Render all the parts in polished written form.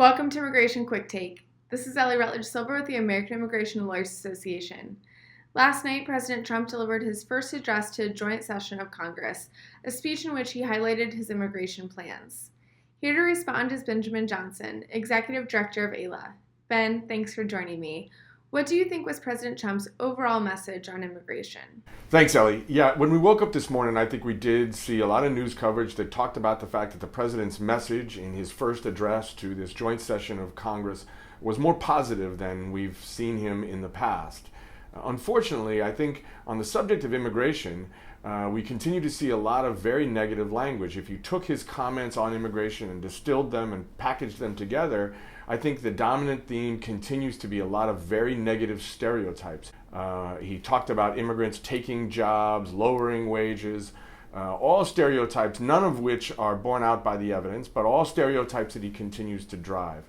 Welcome to Immigration Quicktake. This is Ellie Rutledge Silver with the American Immigration Lawyers Association. Last night, President Trump delivered his first address to a joint session of Congress, a speech in which he highlighted his immigration plans. Here to respond is Benjamin Johnson, Executive Director of AILA. Ben, thanks for joining me. What do you think was President Trump's overall message on immigration? Thanks, Ellie. Yeah, when we woke up this morning, I think we did see a lot of news coverage that talked about the fact that the president's message in his first address to this joint session of Congress was more positive than we've seen him in the past. Unfortunately, I think on the subject of immigration, we continue to see a lot of very negative language. If you took his comments on immigration and distilled them and packaged them together, I think the dominant theme continues to be a lot of very negative stereotypes. He talked about immigrants taking jobs, lowering wages, all stereotypes, none of which are borne out by the evidence, but all stereotypes that he continues to drive.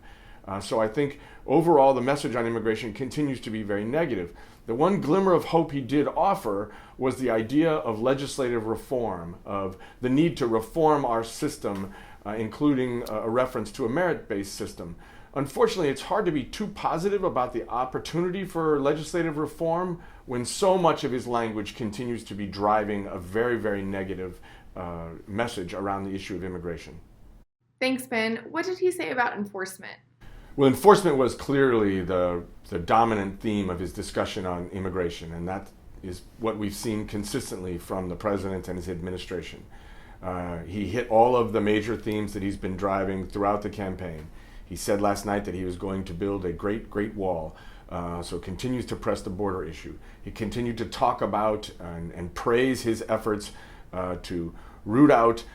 So I think overall the message on immigration continues to be very negative. The one glimmer of hope he did offer was the idea of legislative reform, of the need to reform our system, including a reference to a merit-based system. Unfortunately, it's hard to be too positive about the opportunity for legislative reform when so much of his language continues to be driving a very, very negative message around the issue of immigration. Thanks, Ben. What did he say about enforcement? Well, enforcement was clearly the dominant theme of his discussion on immigration, and that is what we've seen consistently from the president and his administration. He hit all of the major themes that he's been driving throughout the campaign. He said last night that he was going to build a great wall, so continues to press the border issue. He continued to talk about and praise his efforts to root out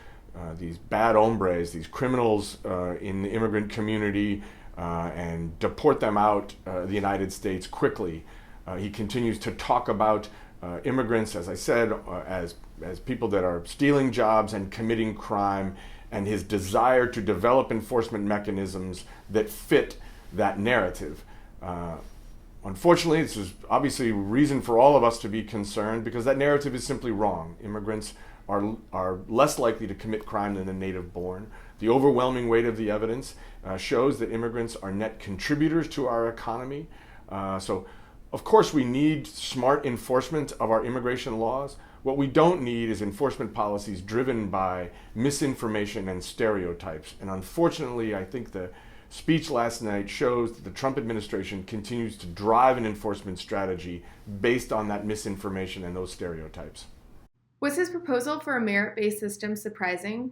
these bad hombres, these criminals in the immigrant community, and deport them out the United States quickly. He continues to talk about immigrants, as I said, as people that are stealing jobs and committing crime, and his desire to develop enforcement mechanisms that fit that narrative. Unfortunately, this is obviously reason for all of us to be concerned because that narrative is simply wrong. Immigrants are less likely to commit crime than the native born. The overwhelming weight of the evidence shows that immigrants are net contributors to our economy. So, of course, we need smart enforcement of our immigration laws. What we don't need is enforcement policies driven by misinformation and stereotypes. And unfortunately, I think the speech last night shows that the Trump administration continues to drive an enforcement strategy based on that misinformation and those stereotypes. Was his proposal for a merit-based system surprising?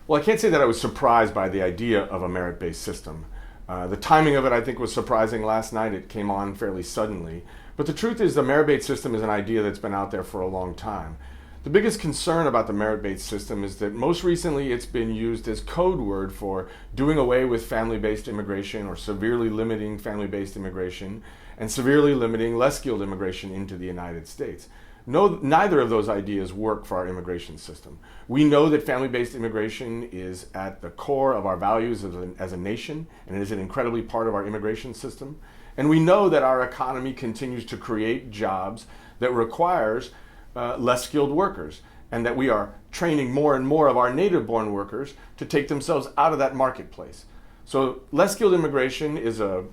Well, I can't say that I was surprised by the idea of a merit-based system. The timing of it, I think, was surprising last night. It came on fairly suddenly. But the truth is the merit-based system is an idea that's been out there for a long time. The biggest concern about the merit-based system is that most recently it's been used as code word for doing away with family-based immigration or severely limiting family-based immigration and severely limiting less skilled immigration into the United States. No, neither of those ideas work for our immigration system. We know that family-based immigration is at the core of our values as a nation, and it is an incredibly part of our immigration system. And we know that our economy continues to create jobs that requires less skilled workers, and that we are training more and more of our native-born workers to take themselves out of that marketplace. So less skilled immigration is a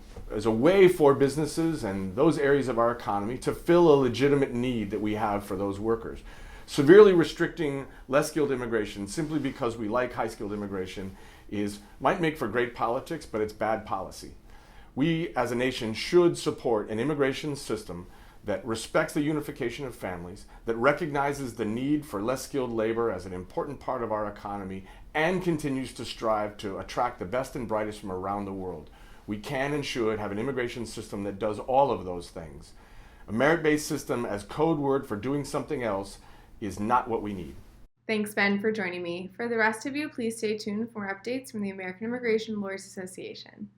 way for businesses and those areas of our economy to fill a legitimate need that we have for those workers. Severely restricting less skilled immigration simply because we like high skilled immigration might make for great politics, but it's bad policy. We as a nation should support an immigration system that respects the unification of families, that recognizes the need for less skilled labor as an important part of our economy, and continues to strive to attract the best and brightest from around the world. We can and should have an immigration system that does all of those things. A merit-based system as code word for doing something else is not what we need. Thanks, Ben, for joining me. For the rest of you, please stay tuned for more updates from the American Immigration Lawyers Association.